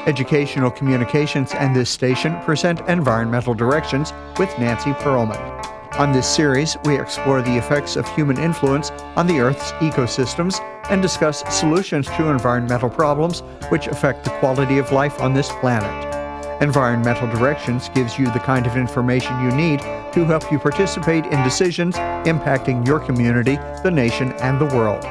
Educational Communications and this station present Environmental Directions with Nancy Pearlman. On this series, we explore the effects of human influence on the Earth's ecosystems and discuss solutions to environmental problems which affect the quality of life on this planet. Environmental Directions gives you the kind of information you need to help you participate in decisions impacting your community, the nation, and the world.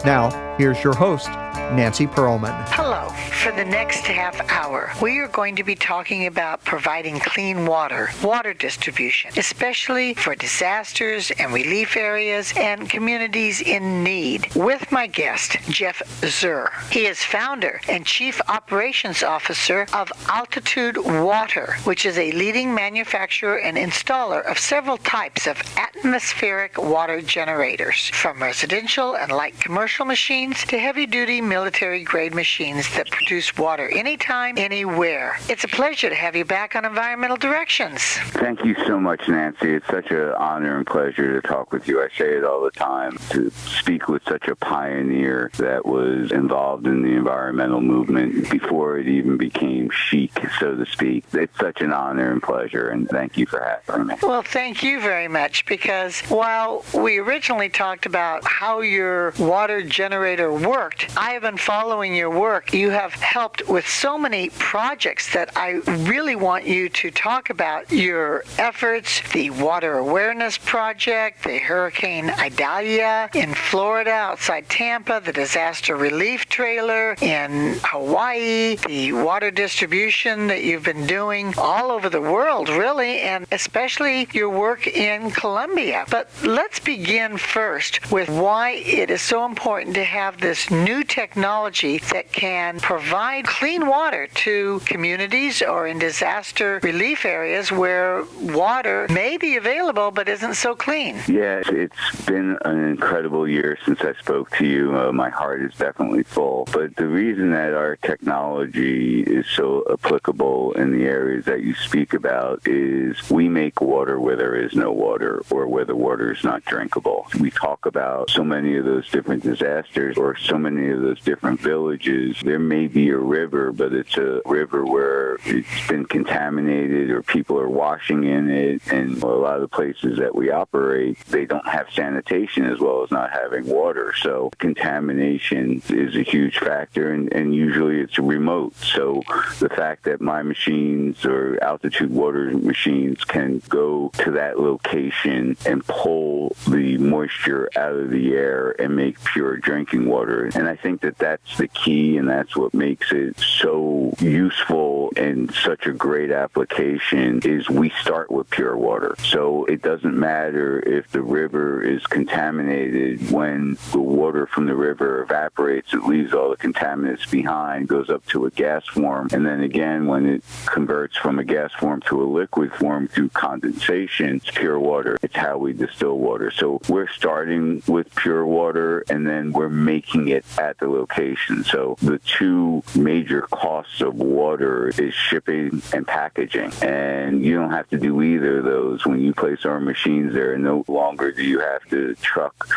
Now, here's your host, Nancy Pearlman. Hello. For the next half hour, we are going to be talking about providing clean water distribution, especially for disasters and relief areas and communities in need, with my guest, Jeff Szur. He is founder and chief operations officer of Altitude Water, which is a leading manufacturer and installer of several types of atmospheric water generators, from residential and light commercial machines to heavy-duty military-grade machines that produce water anytime, anywhere. It's a pleasure to have you back on Environmental Directions. Thank you so much, Nancy. It's such an honor and pleasure to talk with you. I say it all the time, to speak with such a pioneer that was involved in the environmental movement before it even became chic, so to speak. It's such an honor and pleasure, and thank you for having me. Well, thank you very much, because while we originally talked about how your water generator worked, I have been following your work. You have helped with so many projects that I really want you to talk about your efforts, the Water Awareness Project, the Hurricane Idalia in Florida outside Tampa, the Disaster Relief Trailer in Hawaii, the water distribution that you've been doing all over the world, really, and especially your work in Colombia. But let's begin first with why it is so important to have this new technology that can provide clean water to communities or in disaster relief areas where water may be available but isn't so clean. Yeah, it's been an incredible year since I spoke to you. My heart is definitely full. But the reason that our technology is so applicable in the areas that you speak about is we make water where there is no water or where the water is not drinkable. We talk about so many of those different disasters or so many of those different villages. There may be a river, but it's a river where it's been contaminated or people are washing in it. And a lot of the places that we operate, they don't have sanitation as well as not having water. So contamination is a huge factor, and usually it's remote. So the fact that my machines or Altitude Water machines can go to that location and pull the moisture out of the air and make pure drinking water. And I think that that's the key, and that's what makes it so useful and such a great application is we start with pure water. So it doesn't matter if the river is contaminated. When the water from the river evaporates, it leaves all the contaminants behind, goes up to a gas form, and then again when it converts from a gas form to a liquid form through condensation, it's pure water. It's how we distill water. So we're starting with pure water, and then we're making it at the location. So the two major costs of water is shipping and packaging, and you don't have to do either of those when you place our machines there. No longer do you have to truck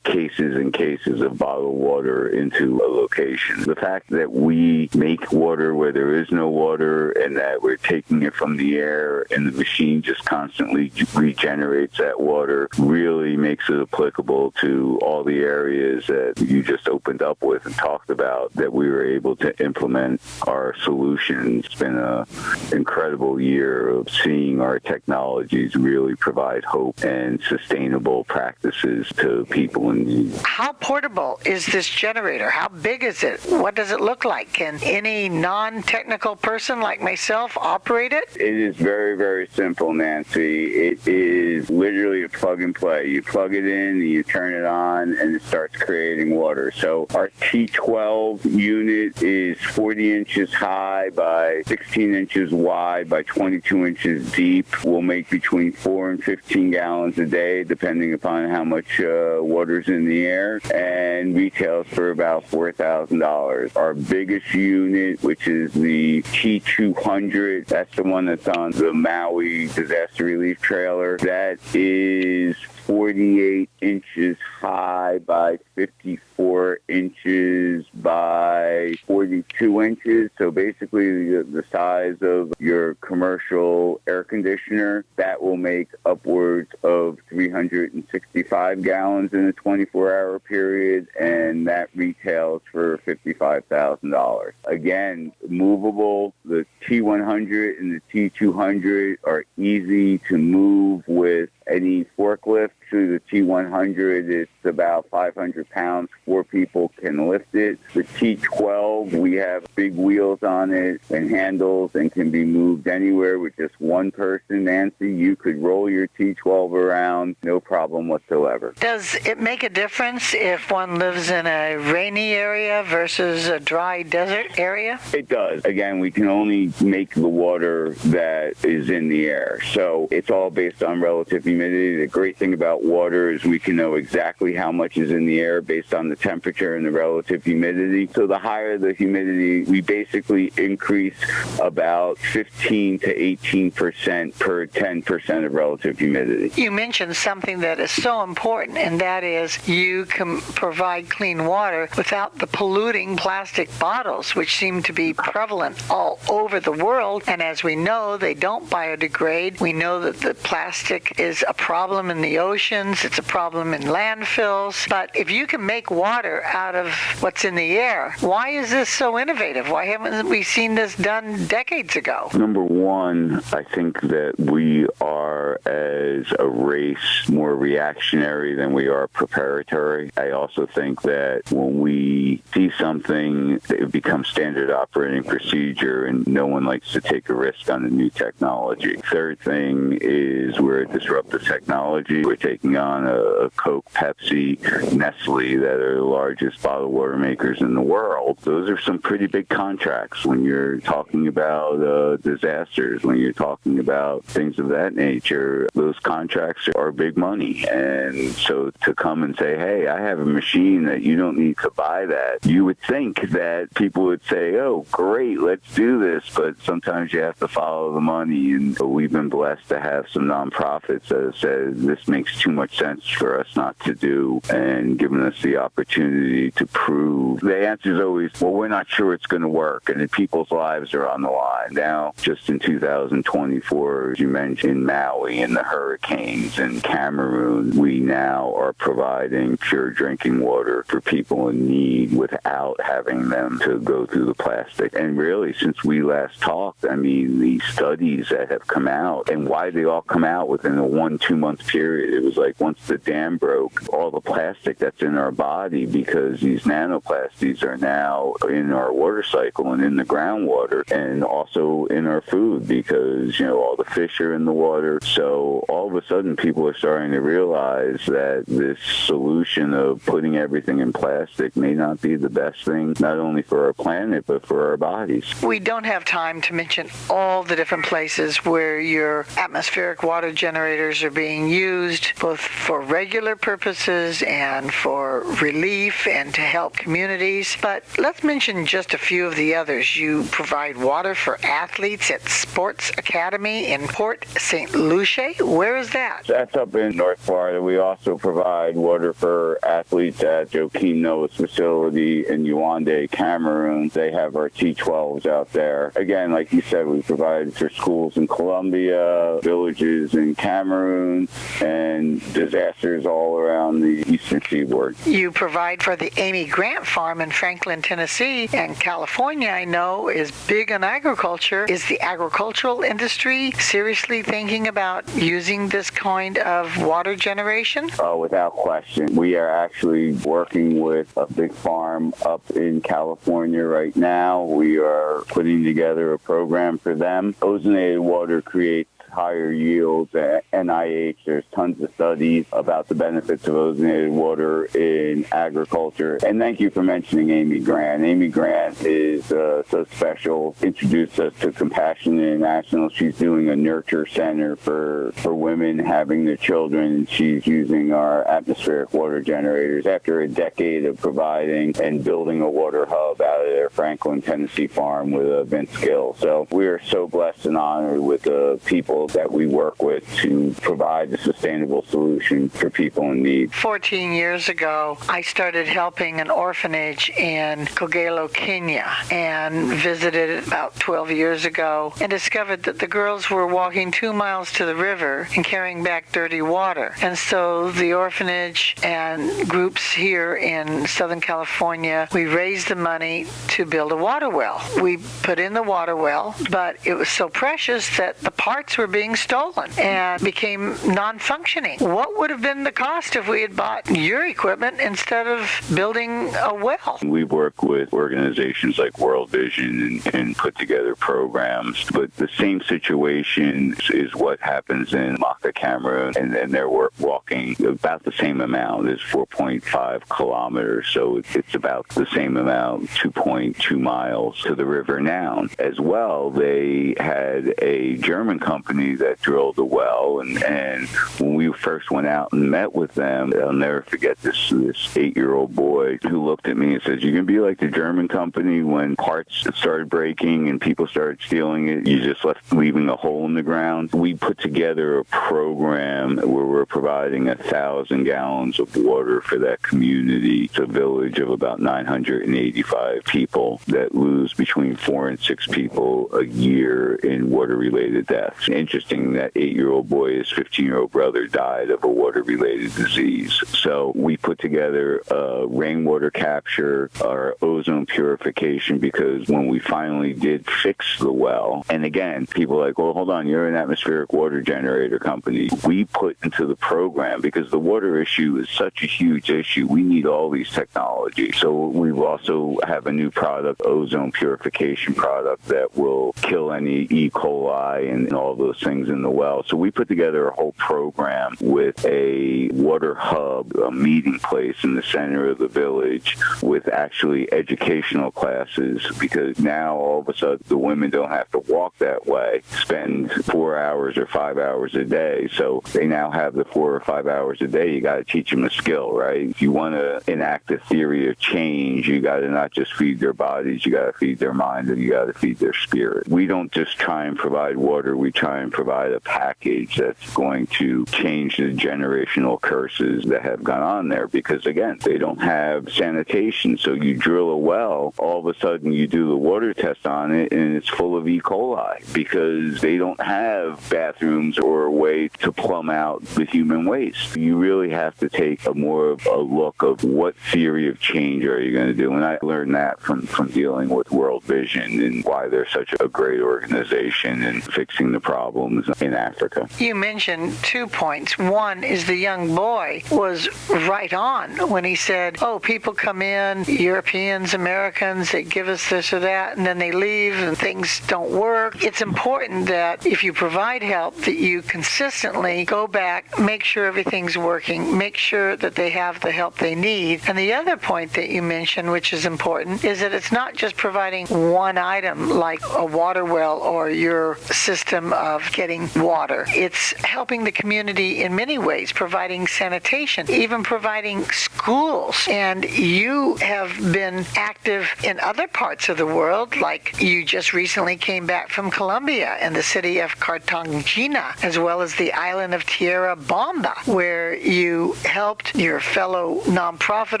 cases and cases of bottled water into a location. The fact that we make water where there is no water and that we're taking it from the air and the machine just constantly regenerates that water really makes it applicable to all the areas that you just opened up with and talked about, that we were able to implement our solutions. It's been an incredible year of seeing our technologies really provide hope and sustainable practices to people in need. How portable is this generator? How big is it? What does it look like? Can any non-technical person like myself operate it? It is very, very simple, Nancy. It is literally a plug and play. You plug it in, you turn it on, and it starts creating water. So our T12 unit is 40 inches high by 16 inches wide by 22 inches deep. We'll make between 4 and 15 gallons a day, depending upon how much water's in the air, and retails for about $4,000. Our biggest unit, which is the T200, that's the one that's on the Maui Disaster Relief Trailer, that is 48 inches high by 54 inches by 42 inches. So basically the size of your commercial air conditioner. That will make upwards of 365 gallons in a 24-hour period, and that retails for $55,000. Again, movable. The T100 and the T200 are easy to move with any forklift. Through the T100, it's about 500 pounds. 4 people can lift it. The T12, we have big wheels on it and handles and can be moved anywhere with just one person. Nancy, you could roll your T12 around, no problem whatsoever. Does it make a difference if one lives in a rainy area versus a dry desert area? It does. Again, we can only make the water that is in the air. So it's all based on relative humidity. The great thing about water is we can know exactly how much is in the air based on the temperature and the relative humidity. So the higher the humidity, we basically increase about 15 to 18% per 10% of relative humidity. You mentioned something that is so important, and that is you can provide clean water without the polluting plastic bottles, which seem to be prevalent all over the world. And as we know, they don't biodegrade. We know that the plastic is a problem in the oceans. It's a problem in landfills. But if you can make water out of what's in the air, why is this so innovative? Why haven't we seen this done decades ago? Number one, I think that we are, as a race, more reactionary than we are preparatory. I also think that when we see something, it becomes standard operating procedure, and no one likes to take a risk on a new technology. Third thing is we're a disruptive technology. We're taking on a Coke, Pepsi, Nestle that are the largest bottled water makers in the world. Those are some pretty big contracts when you're talking about disasters, when you're talking about things of that nature. Those contracts are big money. And so to come and say, hey, I have a machine that you don't need to buy that, you would think that people would say, oh, great, let's do this. But sometimes you have to follow the money. And we've been blessed to have some nonprofits that have said this makes too much sense for us not to do, and given us the opportunity to prove. The answer is always, well, we're not sure it's going to work, and people's lives are on the line. Now, just in 2024, as you mentioned, in Maui and the hurricanes in Cameroon, we now are providing pure drinking water for people in need without having them to go through the plastic. And really, since we last talked, I mean, the studies that have come out, and why they all come out within a 1-2 month period. It was like once the dam broke, all the plastic that's in our body, because these nanoplastics are now in our water cycle and in the groundwater, and also in our food, because, you know, all the fish are in the water. So all of a sudden people are starting to realize that this solution of putting everything in plastic may not be the best thing, not only for our planet, but for our bodies. We don't have time to mention all the different places where your atmospheric water generators are being used, both for regular purposes and for relief and to help communities. But let's mention just a few of the others. You provide water for athletes at Sports Academy in Port St. Lucie. Where is that? That's up in North Florida. We also provide water for athletes at Joaquin Noah's facility in Yaoundé, Cameroon. They have our T12s out there. Again, like you said, we provide for schools in Colombia, villages in Cameroon, and disasters all around the eastern seaboard. You provide for the Amy Grant Farm in Franklin, Tennessee, and California, I know, is big on agriculture. Is the agricultural industry seriously thinking about using this kind of water generation? Oh, without question. We are actually working with a big farm up in California right now. We are putting together a program for them. Ozonated water creates higher yields at NIH. There's tons of studies about the benefits of ozonated water in agriculture. And thank you for mentioning Amy Grant. Amy Grant is so special. Introduced us to Compassion International. She's doing a nurture center for women having their children, and she's using our atmospheric water generators after a decade of providing and building a water hub out of their Franklin, Tennessee farm with Vince Gill. So we are so blessed and honored with the people people that we work with to provide a sustainable solution for people in need. 14 years ago, I started helping an orphanage in Kogelo, Kenya, and visited it about 12 years ago and discovered that the girls were walking 2 miles to the river and carrying back dirty water. And so the orphanage and groups here in Southern California, we raised the money to build a water well. We put in the water well, but it was so precious that the parts were being stolen and became non-functioning. What would have been the cost if we had bought your equipment instead of building a well? We work with organizations like World Vision and put together programs, but the same situation is what happens in Maka Camera, and they're walking about the same amount. It's 4.5 kilometers, so it's about the same amount, 2.2 miles to the river now. As well, they had a German company that drilled a well, and when we first went out and met with them, I'll never forget this 8-year-old boy who looked at me and says, "You're going to be like the German company when parts started breaking and people started stealing it. You just left leaving a hole in the ground." We put together a program where we're providing 1,000 gallons of water for that community. It's a village of about 985 people that lose between 4 and 6 people a year in water-related deaths. Interesting that 8-year-old boy, his 15-year-old brother died of a water-related disease. So we put together rainwater capture, our ozone purification, because when we finally did fix the well, and again, people are like, well, hold on, you're an atmospheric water generator company. We put into the program, because the water issue is such a huge issue, we need all these technologies. So we also have a new product, ozone purification product, that will kill any E. coli and all those things in the well. So we put together a whole program with a water hub, a meeting place in the center of the village with actually educational classes, because now all of a sudden the women don't have to walk that way, spend 4 hours or 5 hours a day. So they now have the 4 or 5 hours a day. You got to teach them a skill, right? If you want to enact a theory of change, you got to not just feed their bodies, you got to feed their mind, and you got to feed their spirit. We don't just try and provide water, we try and provide a package that's going to change the generational curses that have gone on there, because again, they don't have sanitation. So you drill a well, all of a sudden you do the water test on it and it's full of E. coli, because they don't have bathrooms or a way to plumb out the human waste. You really have to take more of a look of what theory of change are you going to do. And I learned that from dealing with World Vision and why they're such a great organization in fixing the problems in Africa. You mentioned 2 points. One is the young boy was right on when he said, oh, people come in, Europeans, Americans, they give us this or that, and then they leave and things don't work. It's important that if you provide help, that you consistently go back, make sure everything's working, make sure that they have the help they need. And the other point that you mentioned, which is important, is that it's not just providing one item like a water well or your system of getting water. It's helping the community in many ways, providing sanitation, even providing schools. And you have been active in other parts of the world, like you just recently came back from Colombia and the city of Cartagena, as well as the island of Tierra Bamba, where you helped your fellow nonprofit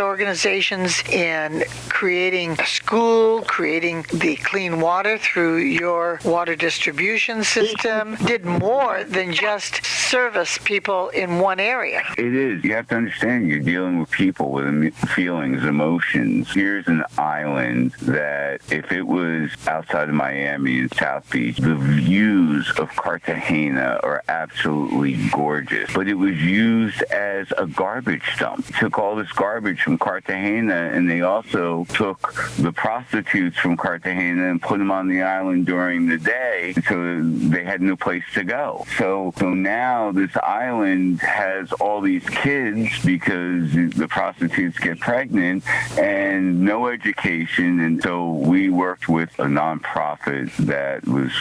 organizations in creating a school, creating the clean water through your water distribution system, did more than just service people in one area. It is. You have to understand, you're dealing with people with feelings, emotions. Here's an island that if it was outside of Miami and South Beach, the views of Cartagena are absolutely gorgeous. But it was used as a garbage dump. Took all this garbage from Cartagena, and they also took the prostitutes from Cartagena and put them on the island during the day, so they had no place to go. So now this island has all these kids because the prostitutes get pregnant and no education. And so we worked with a nonprofit that was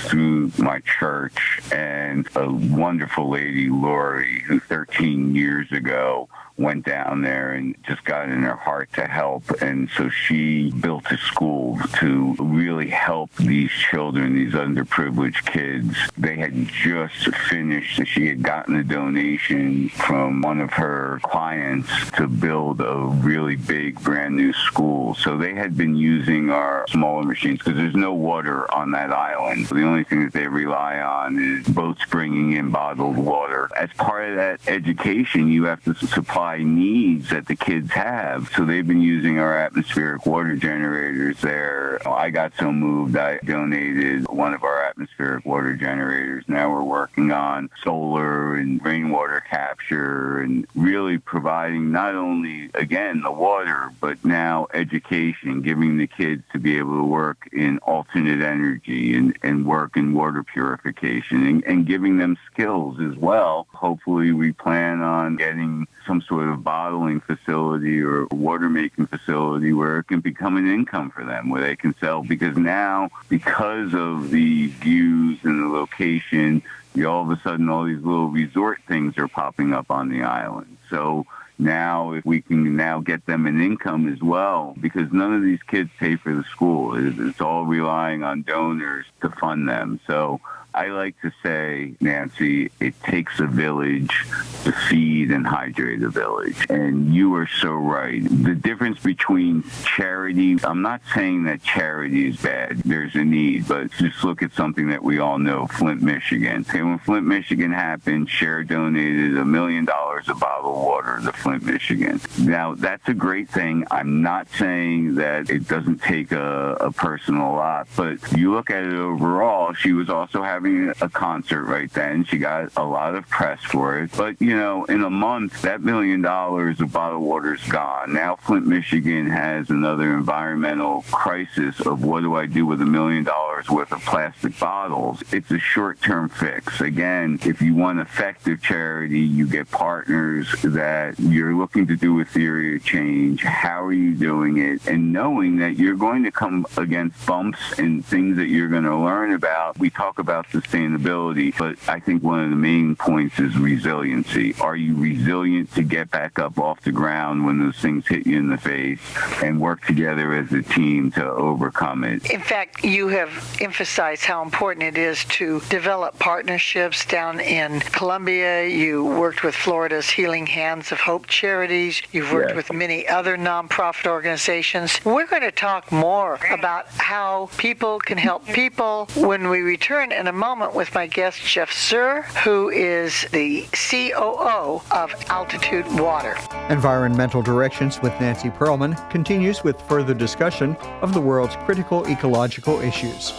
through my church, and a wonderful lady, Lori, who 13 years ago went down there and just got in her heart to help. And so she built a school to really help these children, these underprivileged kids. They had just finished. She had gotten a donation from one of her clients to build a really big brand new school. So they had been using our smaller machines because there's no water on that island. The only thing that they rely on is boats bringing in bottled water. As part of that education, you have to supply needs that the kids have. So they've been using our atmospheric water generators there. I got so moved, I donated one of our atmospheric water generators. Now we're working on solar and rainwater capture and really providing not only, again, the water, but now education, giving the kids to be able to work in alternate energy and work in water purification and giving them skills as well. Hopefully we plan on getting some sort of bottling facility or water making facility where it can become an income for them, where they can sell. Because now, because of the views and the location, all of a sudden all these little resort things are popping up on the island. So now if we can now get them an income as well, because none of these kids pay for the school. It's all relying on donors to fund them. So I like to say, Nancy, it takes a village to feed and hydrate a village. And you are so right. The difference between charity, I'm not saying that charity is bad. There's a need, but just look at something that we all know, Flint, Michigan. Okay, when Flint, Michigan happened, Cher donated $1 million of bottled water to Flint, Michigan. Now, that's a great thing. I'm not saying that it doesn't take a personal lot, but you look at it overall, she was also having a concert right then. She got a lot of press for it. But, in a month, that $1 million of bottled water is gone. Now Flint, Michigan has another environmental crisis of what do I do with $1 million worth of plastic bottles? It's a short-term fix. Again, if you want effective charity, you get partners that you're looking to do a theory of change. How are you doing it? And knowing that you're going to come against bumps and things that you're going to learn about. We talk about sustainability, but I think one of the main points is resiliency. Are you resilient to get back up off the ground when those things hit you in the face and work together as a team to overcome it? In fact, you have emphasized how important it is to develop partnerships down in Colombia. You worked with Florida's Healing Hands of Hope charities. You've worked with many other nonprofit organizations. We're going to talk more about how people can help people when we return in a moment with my guest, Jeff Szur, who is the COO of Altitude Water. Environmental Directions with Nancy Pearlman continues with further discussion of the world's critical ecological issues.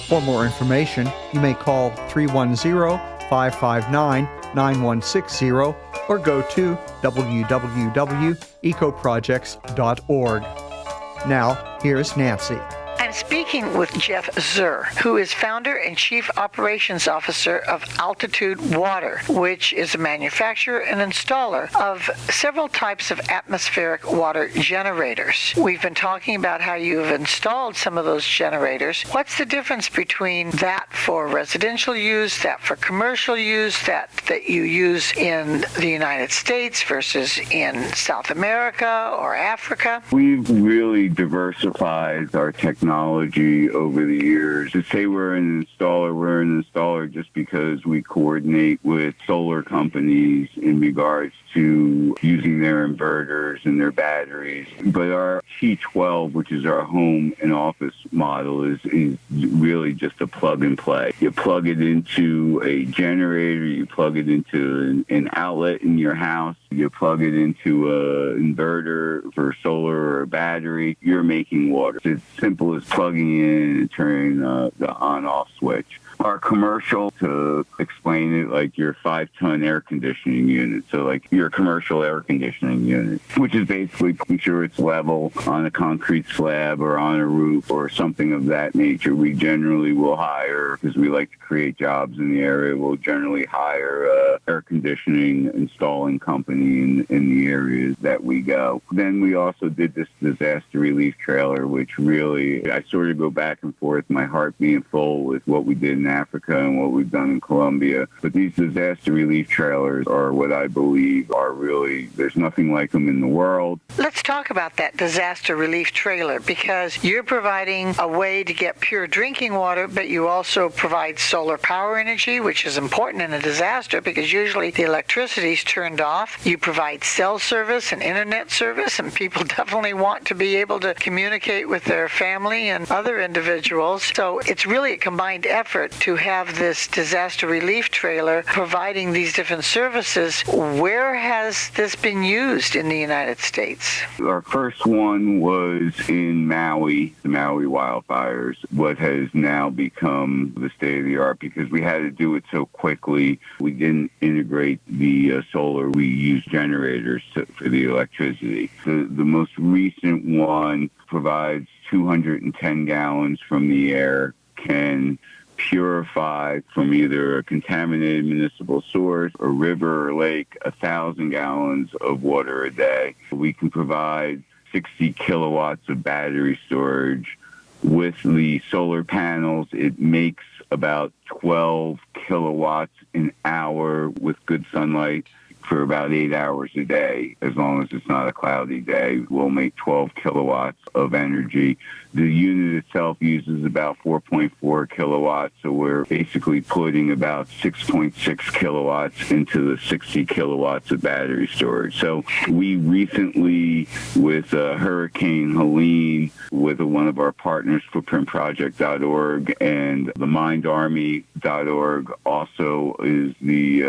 For more information, you may call 310-559-9160 or go to www.ecoprojects.org. Now, here's Nancy. I'm speaking with Jeff Szur, who is founder and chief operations officer of Altitude Water, which is a manufacturer and installer of several types of atmospheric water generators. We've been talking about how you have installed some of those generators. What's the difference between that for residential use, that for commercial use, that you use in the United States versus in South America or Africa? We've really diversified our technology over the years. To say we're an installer just because we coordinate with solar companies in regards to using their inverters and their batteries. But our T12, which is our home and office model, is really just a plug and play. You plug it into a generator, you plug it into an outlet in your house, you plug it into an inverter for solar or a battery, you're making water. It's as simple as plugging in and turning the on-off switch. Our commercial, to explain it, like your 5-ton air conditioning unit. So like your commercial air conditioning unit, which is basically making sure it's level on a concrete slab or on a roof or something of that nature. We generally will hire, because we like to create jobs in the area, we'll generally hire a air conditioning installing company in the areas that we go. Then we also did this disaster relief trailer, which really, I sort of go back and forth, my heart being full with what we did in Africa and what we've done in Colombia. But these disaster relief trailers are what I believe are really, there's nothing like them in the world. Let's talk about that disaster relief trailer, because you're providing a way to get pure drinking water, but you also provide solar power energy, which is important in a disaster because usually the electricity is turned off. You provide cell service and internet service, and people definitely want to be able to communicate with their family and other individuals. So it's really a combined effort to have this disaster relief trailer providing these different services. Where has this been used in the United States? Our first one was in Maui, the Maui wildfires, what has now become the state-of-the-art because we had to do it so quickly. We didn't integrate the solar. We used generators for the electricity. The most recent one provides 210 gallons from the air, can purify from either a contaminated municipal source, a river or lake, 1,000 gallons of water a day. We can provide 60 kilowatts of battery storage. With the solar panels, it makes about 12 kilowatts an hour with good sunlight for about 8 hours a day. As long as it's not a cloudy day, we'll make 12 kilowatts of energy. The unit itself uses about 4.4 kilowatts, so we're basically putting about 6.6 kilowatts into the 60 kilowatts of battery storage. So we recently, with Hurricane Helene, with one of our partners, footprintproject.org, and the mindarmy.org also is the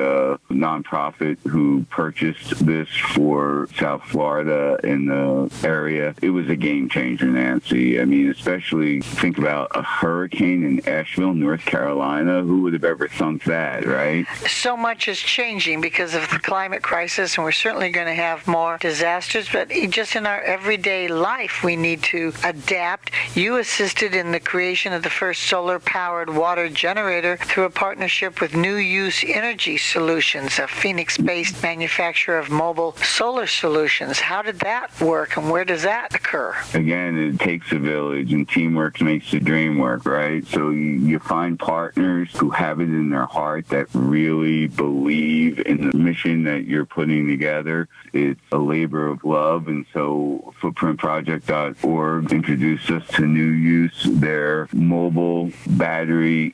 nonprofit who purchased this for South Florida and the area. It was a game changer, Nancy. I mean, especially think about a hurricane in Asheville, North Carolina. Who would have ever thunk that, right? So much is changing because of the climate crisis, and we're certainly going to have more disasters, but just in our everyday life, we need to adapt. You assisted in the creation of the first solar-powered water generator through a partnership with New Use Energy Solutions, a Phoenix-based manufacturer of mobile solar solutions. How did that work, and where does that occur? Again, it takes a village, and teamwork makes the dream work, right? So you find partners who have it in their heart that really believe in the mission that you're putting together. It's a labor of love, and so footprintproject.org introduced us to New Use. Their mobile battery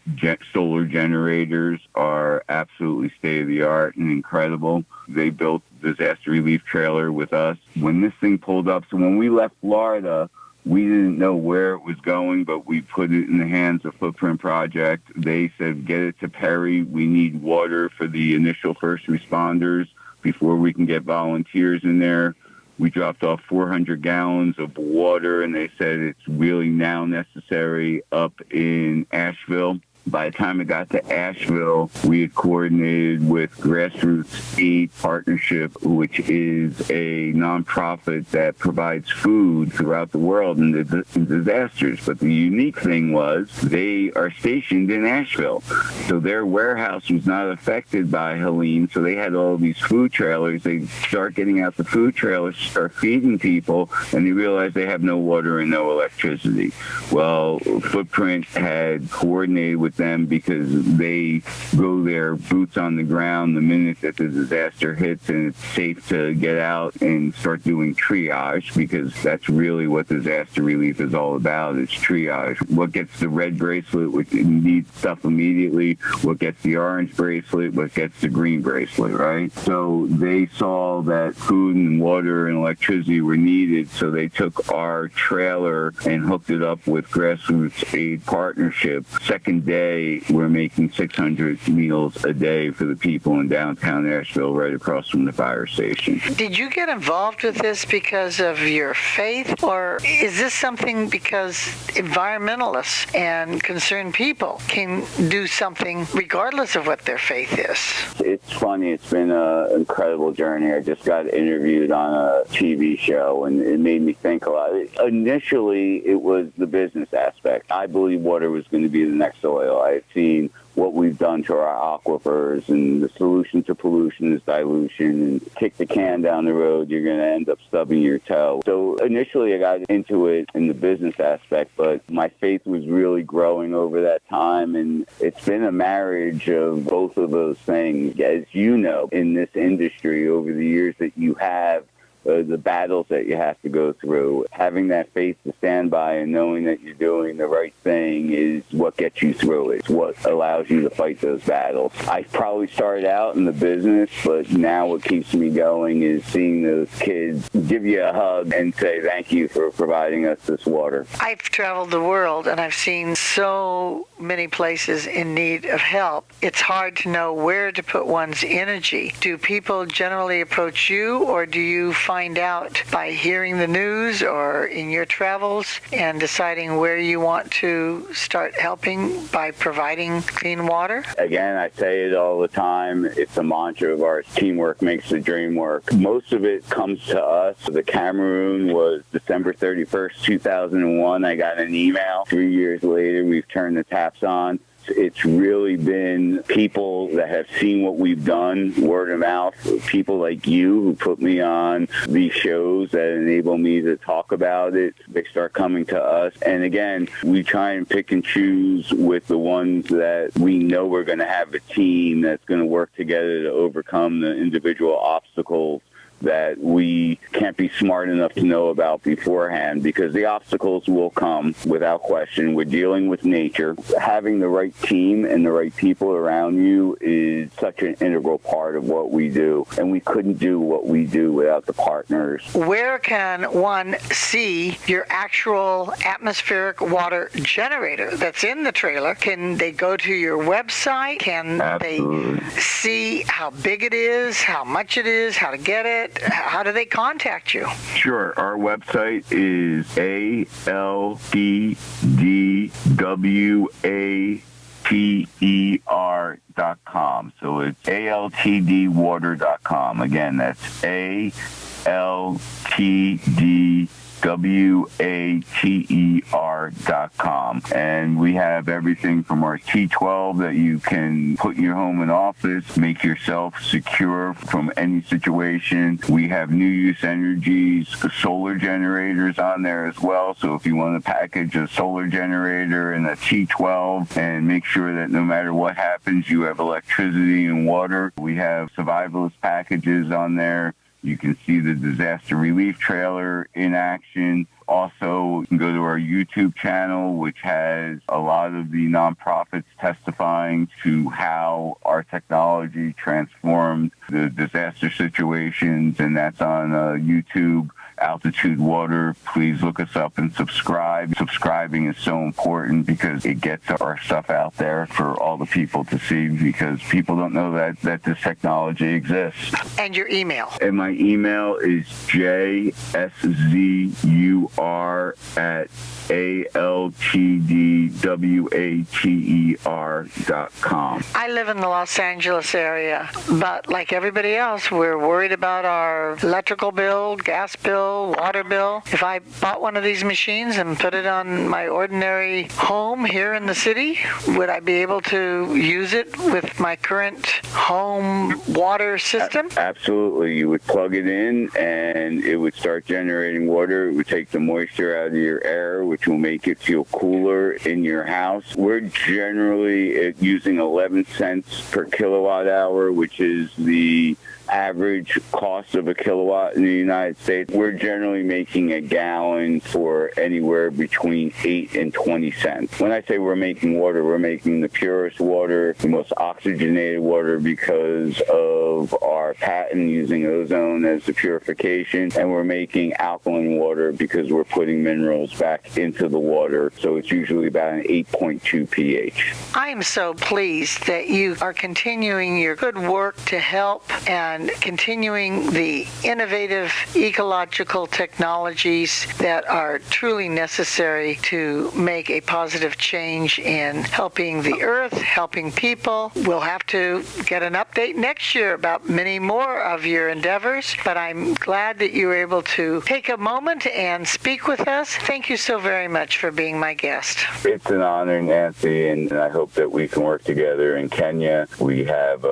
solar generators are absolutely state-of-the-art and incredible. They built a disaster relief trailer with us. When this thing pulled up, so when we left Florida, we didn't know where it was going, but we put it in the hands of Footprint Project. They said, get it to Perry. We need water for the initial first responders before we can get volunteers in there. We dropped off 400 gallons of water, and they said it's really now necessary up in Asheville. By the time it got to Asheville, we had coordinated with Grassroots Aid Partnership, which is a nonprofit that provides food throughout the world in disasters. But the unique thing was they are stationed in Asheville. So their warehouse was not affected by Helene, so they had all these food trailers. They start getting out the food trailers, start feeding people, and they realize they have no water and no electricity. Well, Footprint had coordinated with them because they go there boots on the ground the minute that the disaster hits, and it's safe to get out and start doing triage, because that's really what disaster relief is all about. It's triage. What gets the red bracelet, which needs stuff immediately, what gets the orange bracelet, what gets the green bracelet, right? So they saw that food and water and electricity were needed, so they took our trailer and hooked it up with Grassroots Aid Partnership. Second day, we're making 600 meals a day for the people in downtown Asheville, right across from the fire station. Did you get involved with this because of your faith, or is this something because environmentalists and concerned people can do something regardless of what their faith is? It's funny. It's been an incredible journey. I just got interviewed on a TV show, and it made me think a lot. Initially, it was the business aspect. I believe water was going to be the next oil. soil. I've seen what we've done to our aquifers, and the solution to pollution is dilution, and kick the can down the road, you're going to end up stubbing your toe. So initially I got into it in the business aspect, but my faith was really growing over that time, and it's been a marriage of both of those things. As you know, in this industry, over the years that you have, the battles that you have to go through, having that faith to stand by and knowing that you're doing the right thing is what gets you through it. It's what allows you to fight those battles. I probably started out in the business, but now what keeps me going is seeing those kids give you a hug and say thank you for providing us this water. I've traveled the world and I've seen so many places in need of help. It's hard to know where to put one's energy. Do people generally approach you, or do you find out by hearing the news or in your travels and deciding where you want to start helping by providing clean water? Again, I say it all the time. It's a mantra of ours. Teamwork makes the dream work. Most of it comes to us. The Cameroon was December 31st, 2001. I got an email. 3 years later, we've turned the taps on. It's really been people that have seen what we've done, word of mouth, people like you who put me on these shows that enable me to talk about it. They start coming to us. And again, we try and pick and choose with the ones that we know we're going to have a team that's going to work together to overcome the individual obstacles that we can't be smart enough to know about beforehand, because the obstacles will come without question. We're dealing with nature. Having the right team and the right people around you is such an integral part of what we do, and we couldn't do what we do without the partners. Where can one see your actual atmospheric water generator that's in the trailer? Can they go to your website? Can Absolutely. they see how big it is, how much it is, how to get it? How do they contact you? Sure. Our website is altdwater.com. So it's altdwater.com. Again, that's altdwater.com. And we have everything from our T12 that you can put in your home and office, make yourself secure from any situation. We have new use energies, solar generators on there as well. So if you want to package a solar generator and a T12 and make sure that no matter what happens, you have electricity and water, we have survivalist packages on there. You can see the disaster relief trailer in action. Also, you can go to our YouTube channel, which has a lot of the nonprofits testifying to how our technology transformed the disaster situations, and that's on YouTube. Altitude Water. Please look us up and subscribe. Subscribing is so important because it gets our stuff out there for all the people to see, because people don't know that this technology exists. And your email? And my email is JSZUR@altdwater.com. I live in the Los Angeles area, but like everybody else, we're worried about our electrical bill, gas bill, water bill. If I bought one of these machines and put it on my ordinary home here in the city, would I be able to use it with my current home water system? Absolutely. You would plug it in and it would start generating water. It would take the moisture out of your air, which will make it feel cooler in your house. We're generally using 11 cents per kilowatt hour, which is the average cost of a kilowatt in the United States. We're generally making a gallon for anywhere between 8 and 20 cents. When I say we're making water, we're making the purest water, the most oxygenated water, because of our patent using ozone as the purification, and we're making alkaline water because we're putting minerals back into the water. So it's usually about an 8.2 pH. I am so pleased that you are continuing your good work to help and and continuing the innovative ecological technologies that are truly necessary to make a positive change in helping the earth, helping people. We'll have to get an update next year about many more of your endeavors, but I'm glad that you were able to take a moment and speak with us. Thank you so very much for being my guest. It's an honor, Nancy, and I hope that we can work together in Kenya. We have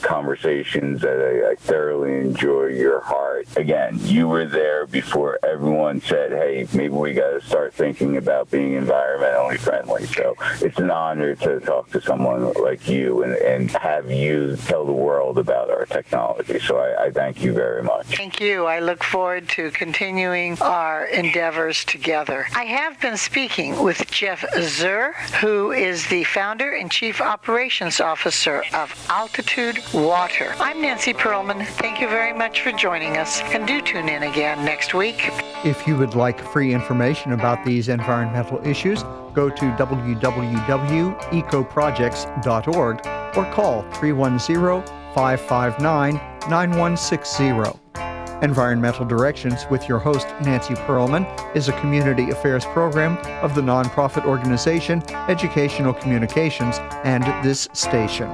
conversations that I thoroughly enjoy your heart. Again, you were there before everyone said, hey, maybe we got to start thinking about being environmentally friendly. So it's an honor to talk to someone like you and have you tell the world about our technology. So I thank you very much. Thank you. I look forward to continuing our endeavors together. I have been speaking with Jeff Szur, who is the founder and chief operations officer of Altitude Water. I'm Nancy Pearlman. Thank you very much for joining us, and do tune in again next week. If you would like free information about these environmental issues, go to www.ecoprojects.org or call 310-559-9160. Environmental Directions with your host, Nancy Pearlman, is a community affairs program of the nonprofit organization Educational Communications and this station.